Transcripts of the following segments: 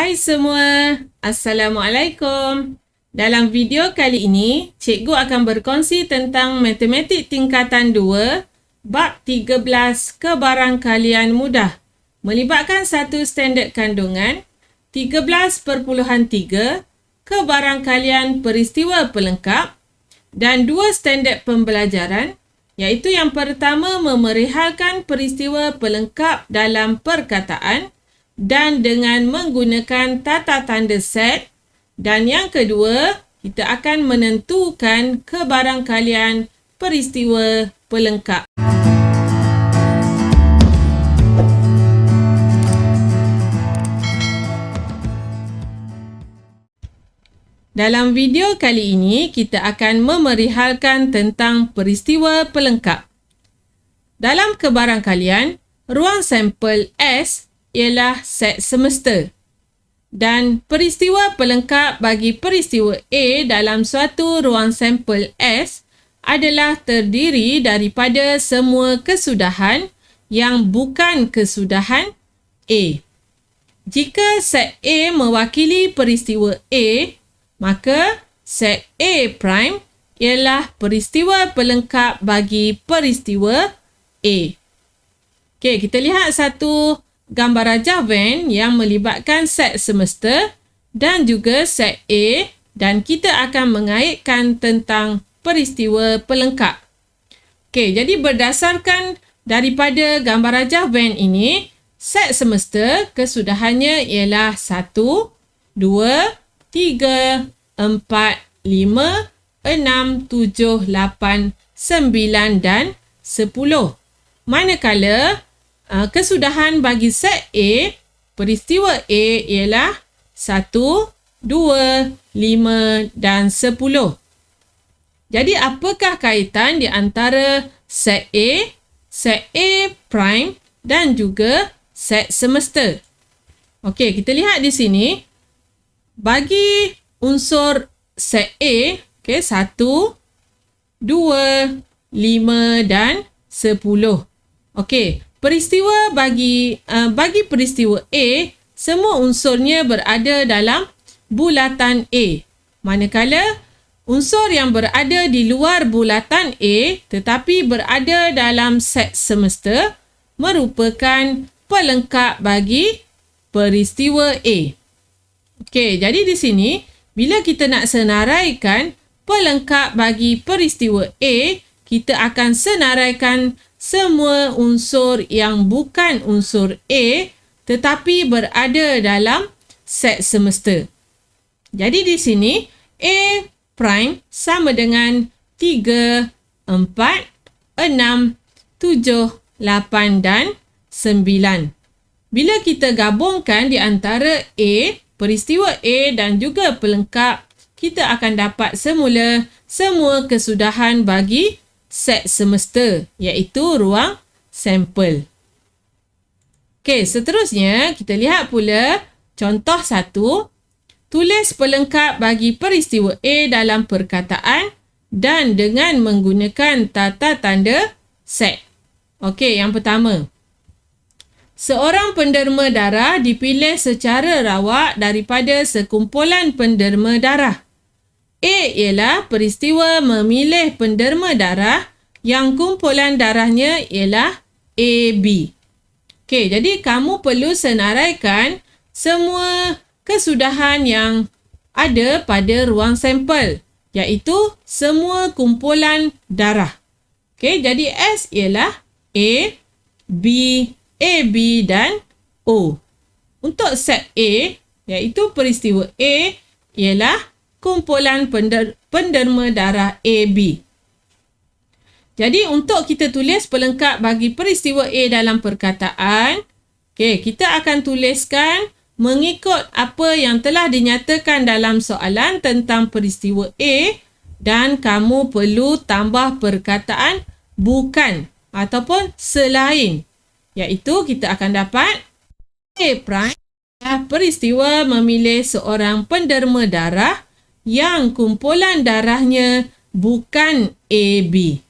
Hai semua, Assalamualaikum. Dalam video kali ini, cikgu akan berkongsi tentang matematik tingkatan 2, bab 13 kebarangkalian mudah, melibatkan satu standard kandungan, 13.3, kebarangkalian peristiwa pelengkap, dan dua standard pembelajaran, iaitu yang pertama memerihalkan peristiwa pelengkap dalam perkataan, dan dengan menggunakan tata tanda set, dan yang kedua kita akan menentukan kebarangkalian peristiwa pelengkap. Dalam video kali ini kita akan memerihalkan tentang peristiwa pelengkap. Dalam kebarangkalian, ruang sampel S ialah set semesta dan peristiwa pelengkap bagi peristiwa A dalam suatu ruang sampel S adalah terdiri daripada semua kesudahan yang bukan kesudahan A. Jika set A mewakili peristiwa A, maka set A prime ialah peristiwa pelengkap bagi peristiwa A. Okey, kita lihat satu gambar rajah Venn yang melibatkan set semesta dan juga set A, dan kita akan mengaitkan tentang peristiwa pelengkap. Okey, jadi berdasarkan daripada gambar rajah Venn ini, set semesta kesudahannya ialah 1, 2, 3, 4, 5, 6, 7, 8, 9 dan 10. Manakala kesudahan bagi set A, peristiwa A ialah 1, 2, 5 dan 10. Jadi apakah kaitan di antara set A prime dan juga set semesta? Okey, kita lihat di sini. Bagi unsur set A, 1, 2, 5 dan 10. Okey, peristiwa bagi peristiwa A, semua unsurnya berada dalam bulatan A. Manakala unsur yang berada di luar bulatan A tetapi berada dalam set semesta merupakan pelengkap bagi peristiwa A. Okey, jadi di sini bila kita nak senaraikan pelengkap bagi peristiwa A, kita akan senaraikan semua unsur yang bukan unsur A tetapi berada dalam set semesta. Jadi di sini A prime sama dengan 3, 4, 6, 7, 8 dan 9. Bila kita gabungkan di antara A, peristiwa A dan juga pelengkap, kita akan dapat semula semua kesudahan bagi set semesta, iaitu ruang sampel. Okey, seterusnya kita lihat pula contoh 1. Tulis pelengkap bagi peristiwa A dalam perkataan dan dengan menggunakan tata tanda set. Okey, yang pertama. Seorang penderma darah dipilih secara rawak daripada sekumpulan penderma darah. A ialah peristiwa memilih penderma darah yang kumpulan darahnya ialah AB. Okey, jadi kamu perlu senaraikan semua kesudahan yang ada pada ruang sampel, iaitu semua kumpulan darah. Okey, jadi S ialah A, B, AB dan O. Untuk set A, iaitu peristiwa A ialah kumpulan penderma darah AB. Jadi untuk kita tulis pelengkap bagi peristiwa A dalam perkataan, kita akan tuliskan mengikut apa yang telah dinyatakan dalam soalan tentang peristiwa A, dan kamu perlu tambah perkataan bukan ataupun selain, iaitu kita akan dapat A prime adalah peristiwa memilih seorang penderma darah yang kumpulan darahnya bukan AB.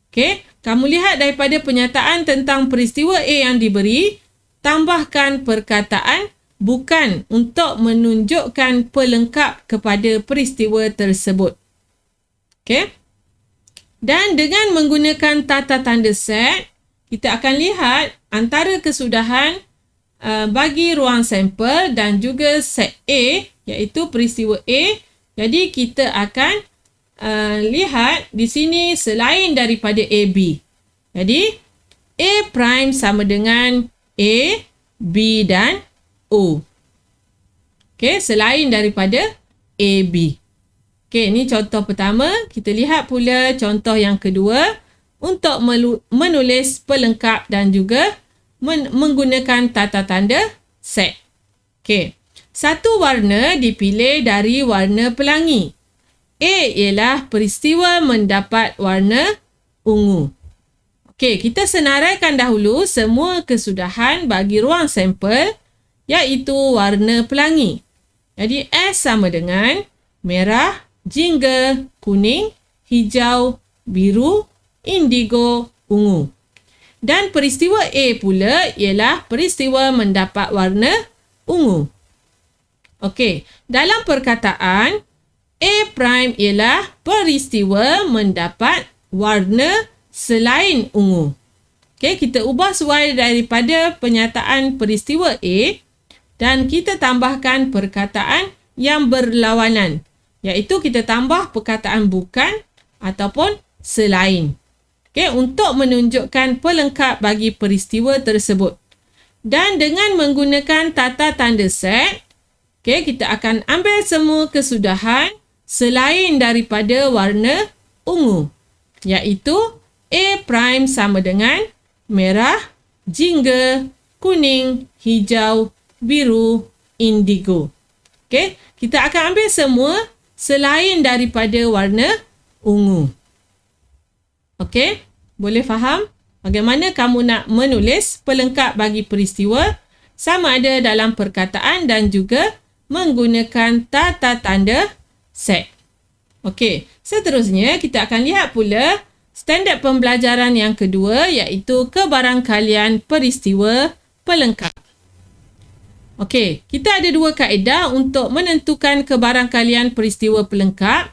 Okey, kamu lihat daripada penyataan tentang peristiwa A yang diberi, tambahkan perkataan bukan untuk menunjukkan pelengkap kepada peristiwa tersebut. Okey. Dan dengan menggunakan tata tanda set, kita akan lihat antara kesudahan bagi ruang sampel dan juga set A, iaitu peristiwa A. Jadi kita akan lihat di sini selain daripada AB. Jadi A prime sama dengan A, B dan O. Okey, selain daripada AB. Okey, ini contoh pertama. Kita lihat pula contoh yang kedua untuk menulis pelengkap dan juga menggunakan tata tanda set. Okey, satu warna dipilih dari warna pelangi. A ialah peristiwa mendapat warna ungu. Okey, kita senaraikan dahulu semua kesudahan bagi ruang sampel iaitu warna pelangi. Jadi S sama dengan merah, jingga, kuning, hijau, biru, indigo, ungu. Dan peristiwa A pula ialah peristiwa mendapat warna ungu. Okey, dalam perkataan A prime ialah peristiwa mendapat warna selain ungu. Okey, kita ubah suai daripada pernyataan peristiwa A dan kita tambahkan perkataan yang berlawanan, iaitu kita tambah perkataan bukan ataupun selain. Okey, untuk menunjukkan pelengkap bagi peristiwa tersebut. Dan dengan menggunakan tata tanda set, okey, kita akan ambil semua kesudahan selain daripada warna ungu, iaitu A prime sama dengan merah, jingga, kuning, hijau, biru, indigo. Okey, kita akan ambil semua selain daripada warna ungu. Okey, boleh faham bagaimana kamu nak menulis pelengkap bagi peristiwa sama ada dalam perkataan dan juga menggunakan tata tanda set. Okey, seterusnya kita akan lihat pula standard pembelajaran yang kedua iaitu kebarangkalian peristiwa pelengkap. Okey, kita ada dua kaedah untuk menentukan kebarangkalian peristiwa pelengkap,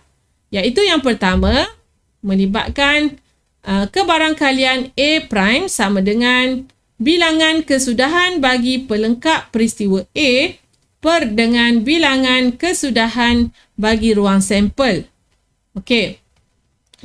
iaitu yang pertama melibatkan kebarangkalian A prime sama dengan bilangan kesudahan bagi pelengkap peristiwa A per dengan bilangan kesudahan bagi ruang sampel. Okey.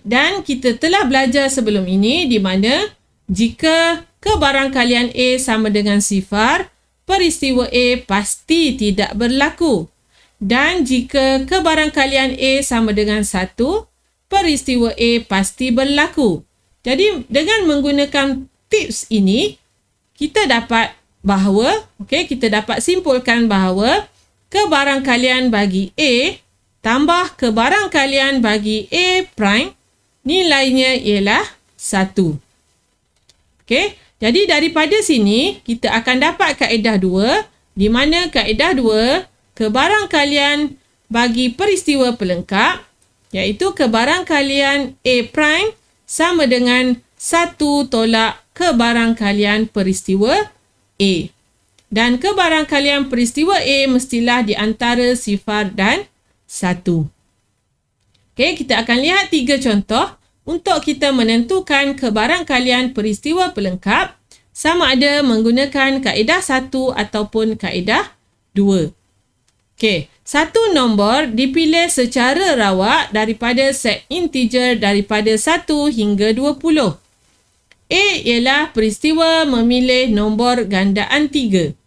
Dan kita telah belajar sebelum ini di mana jika kebarangkalian A sama dengan sifar, peristiwa A pasti tidak berlaku. Dan jika kebarangkalian A sama dengan 1, peristiwa A pasti berlaku. Jadi dengan menggunakan tips ini, kita dapat kita dapat simpulkan bahawa kebarangkalian bagi A tambah kebarangkalian bagi A prime nilainya ialah 1. Okey, jadi daripada sini kita akan dapat kaedah 2 di mana kaedah 2 kebarangkalian bagi peristiwa pelengkap iaitu kebarangkalian A prime sama dengan 1 tolak kebarangkalian peristiwa A. Dan kebarangkalian peristiwa A mestilah di antara sifar dan 1. Okey, kita akan lihat 3 contoh untuk kita menentukan kebarangkalian peristiwa pelengkap sama ada menggunakan kaedah 1 ataupun kaedah 2. Okey, satu nombor dipilih secara rawak daripada set integer daripada 1 hingga 20. A ialah peristiwa memilih nombor gandaan 3.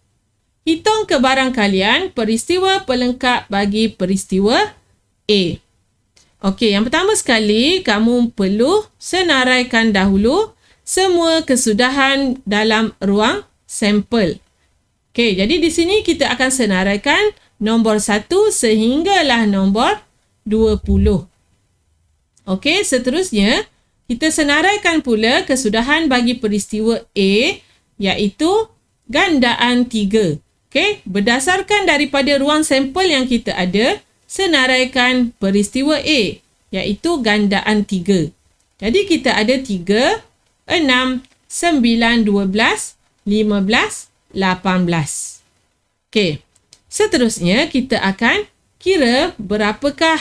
Hitung kebarangkalian peristiwa pelengkap bagi peristiwa A. Okey, yang pertama sekali, kamu perlu senaraikan dahulu semua kesudahan dalam ruang sampel. Okey, jadi di sini kita akan senaraikan nombor 1 sehinggalah nombor 20. Okey, seterusnya, kita senaraikan pula kesudahan bagi peristiwa A iaitu gandaan 3. Okey, berdasarkan daripada ruang sampel yang kita ada, senaraikan peristiwa A iaitu gandaan 3. Jadi kita ada 3, 6, 9, 12, 15, 18. Okey, Seterusnya, kita akan kira berapakah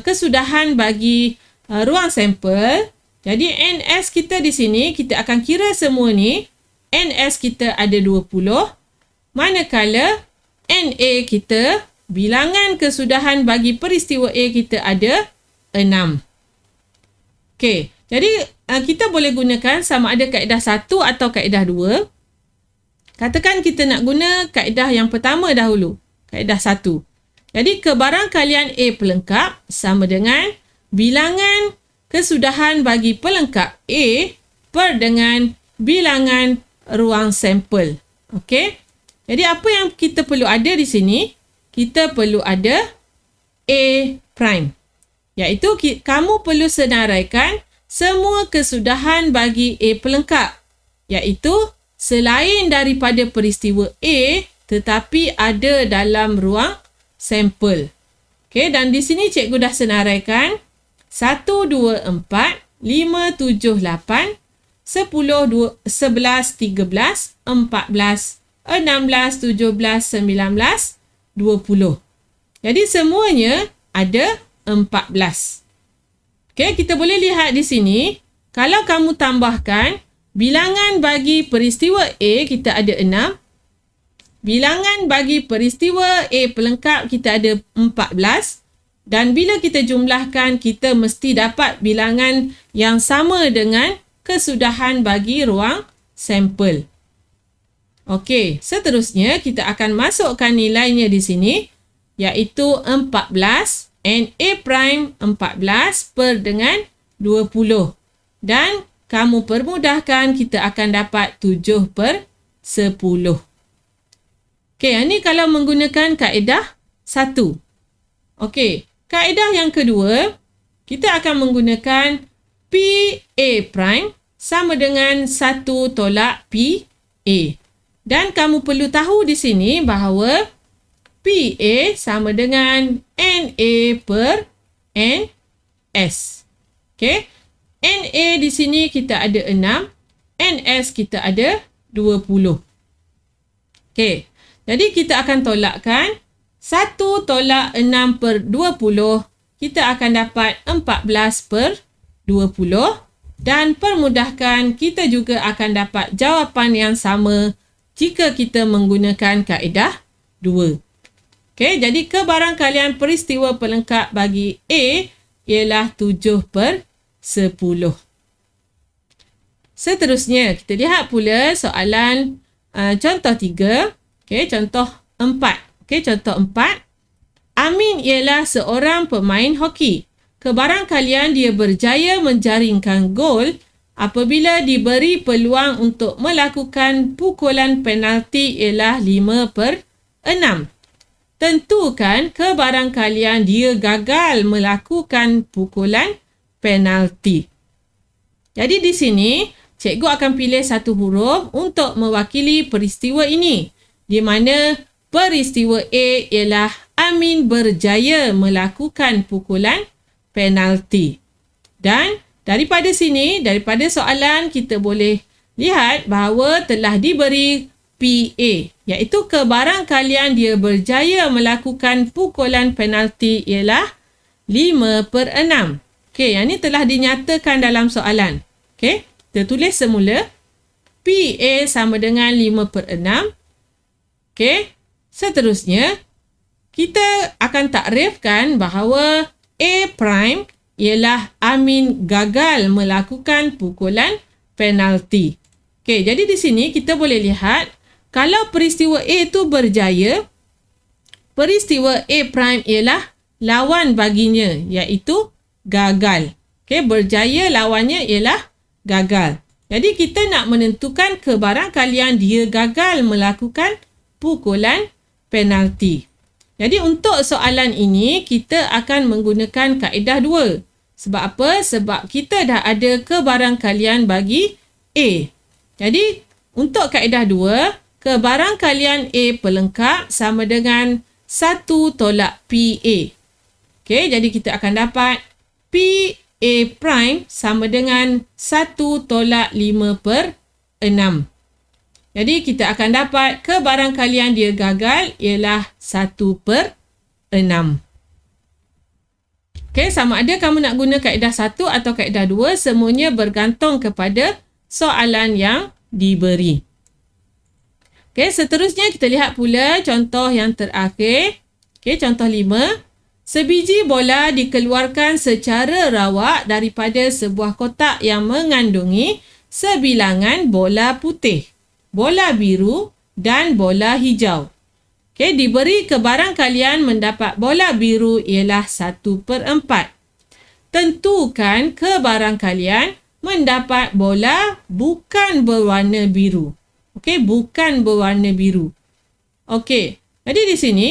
kesudahan bagi ruang sampel. Jadi, NS kita di sini, kita akan kira semua ni. NS kita ada 20. Manakala NA kita, bilangan kesudahan bagi peristiwa A kita ada 6. Okey, jadi kita boleh gunakan sama ada kaedah 1 atau kaedah 2. Katakan kita nak guna kaedah yang pertama dahulu. Kaedah 1. Jadi, kebarangkalian A pelengkap sama dengan bilangan kesudahan bagi pelengkap A per dengan bilangan ruang sampel. Okey? Jadi, apa yang kita perlu ada di sini? Kita perlu ada A prime. Iaitu, kamu perlu senaraikan semua kesudahan bagi A pelengkap. Iaitu, selain daripada peristiwa A, tetapi ada dalam ruang sampel. Okey, dan di sini cikgu dah senaraikan 1, 2, 4, 5, 7, 8, 10, 11, 13, 14, 16, 17, 19, 20. Jadi semuanya ada 14. Okey, kita boleh lihat di sini, kalau kamu tambahkan bilangan bagi peristiwa A kita ada 6. Bilangan bagi peristiwa A pelengkap kita ada 14. Dan bila kita jumlahkan, kita mesti dapat bilangan yang sama dengan kesudahan bagi ruang sampel. Okey, seterusnya kita akan masukkan nilainya di sini, iaitu 14. NA prime 14 per dengan 20. Dan kamu permudahkan, kita akan dapat 7 per 10. Okey, ini kalau menggunakan kaedah 1. Okey, kaedah yang kedua, kita akan menggunakan PA prime sama dengan 1 tolak PA. Dan kamu perlu tahu di sini bahawa PA sama dengan NA per NS. Okey, NA di sini kita ada 6, NS kita ada 20. Okey, jadi kita akan tolakkan 1 tolak 6 per 20, kita akan dapat 14 per 20. Dan permudahkan, kita juga akan dapat jawapan yang sama jika kita menggunakan kaedah 2. Okey, jadi kebarangkalian peristiwa pelengkap bagi A ialah 7 per 10. Seterusnya, kita lihat pula soalan contoh 3. Okey, contoh 4. Okey, contoh 4. Amin ialah seorang pemain hoki. Kebarangkalian dia berjaya menjaringkan gol apabila diberi peluang untuk melakukan pukulan penalti ialah 5 per 6. Tentukan kebarangkalian dia gagal melakukan pukulan penalti. Jadi di sini, cikgu akan pilih satu huruf untuk mewakili peristiwa ini, di mana peristiwa A ialah Amin berjaya melakukan pukulan penalti. Dan daripada sini, daripada soalan, kita boleh lihat bahawa telah diberi PA, iaitu kebarangkalian dia berjaya melakukan pukulan penalti ialah 5 per 6. Okey, yang ini telah dinyatakan dalam soalan. Okey, kita tulis semula. PA sama dengan 5 per 6. Okey, seterusnya, kita akan takrifkan bahawa A prime ialah Amin gagal melakukan pukulan penalti. Okey, jadi di sini kita boleh lihat, kalau peristiwa A itu berjaya, peristiwa A prime ialah lawan baginya, iaitu gagal. Okey, berjaya lawannya ialah gagal. Jadi kita nak menentukan kebarangkalian dia gagal melakukan pukulan penalti. Jadi untuk soalan ini, kita akan menggunakan kaedah 2. Sebab apa? Sebab kita dah ada kebarangkalian bagi A. Jadi untuk kaedah 2, kebarangkalian A pelengkap sama dengan 1 tolak PA. Okey, jadi kita akan dapat PA prime sama dengan 1 tolak 5 per 6. Jadi kita akan dapat kebarangkalian dia gagal ialah 1/6. Okey, sama ada kamu nak guna kaedah 1 atau kaedah 2, semuanya bergantung kepada soalan yang diberi. Okey, seterusnya kita lihat pula contoh yang terakhir. Okey, contoh 5. Sebiji bola dikeluarkan secara rawak daripada sebuah kotak yang mengandungi sebilangan bola putih, bola biru dan bola hijau. Okey, diberi kebarangkalian mendapat bola biru ialah 1/4. Tentukan kebarangkalian mendapat bola bukan berwarna biru. Okey, bukan berwarna biru. Okey, jadi di sini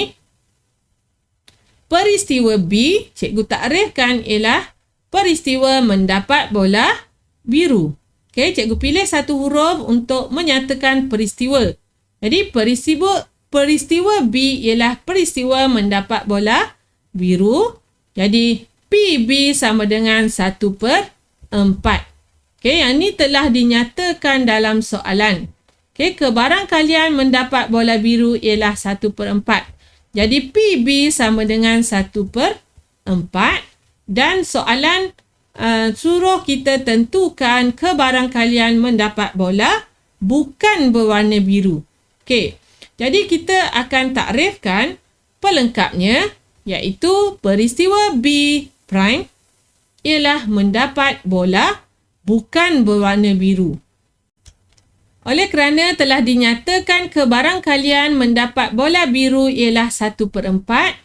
peristiwa B, cikgu takrifkan ialah peristiwa mendapat bola biru. Okey, cikgu pilih satu huruf untuk menyatakan peristiwa. Jadi peristiwa B ialah peristiwa mendapat bola biru. Jadi PB sama dengan 1/4. Okey, yang ini telah dinyatakan dalam soalan. Okey, kebarangkalian mendapat bola biru ialah 1/4. Jadi PB sama dengan 1/4 dan soalan suruh kita tentukan kebarangkalian mendapat bola bukan berwarna biru. Okey, jadi kita akan takrifkan pelengkapnya, iaitu peristiwa B prime ialah mendapat bola bukan berwarna biru. Oleh kerana telah dinyatakan kebarangkalian mendapat bola biru ialah 1/4,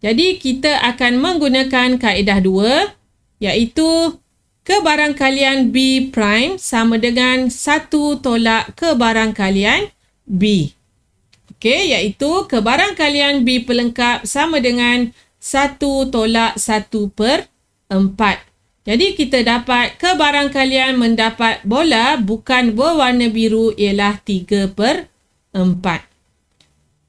jadi kita akan menggunakan kaedah 2, iaitu kebarangkalian B prime sama dengan 1 tolak kebarangkalian B. Okey, iaitu kebarangkalian B pelengkap sama dengan 1 tolak 1/4. Jadi kita dapat kebarangkalian mendapat bola bukan berwarna biru ialah 3/4.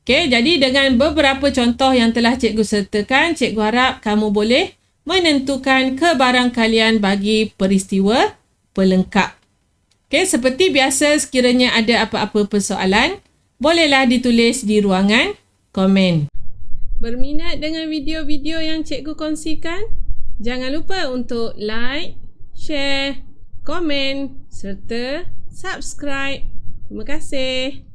Okey, jadi dengan beberapa contoh yang telah cikgu sertakan, cikgu harap kamu boleh menentukan kebarangkalian bagi peristiwa pelengkap. Okey, seperti biasa sekiranya ada apa-apa persoalan, bolehlah ditulis di ruangan komen. Berminat dengan video-video yang cikgu kongsikan? Jangan lupa untuk like, share, komen serta subscribe. Terima kasih.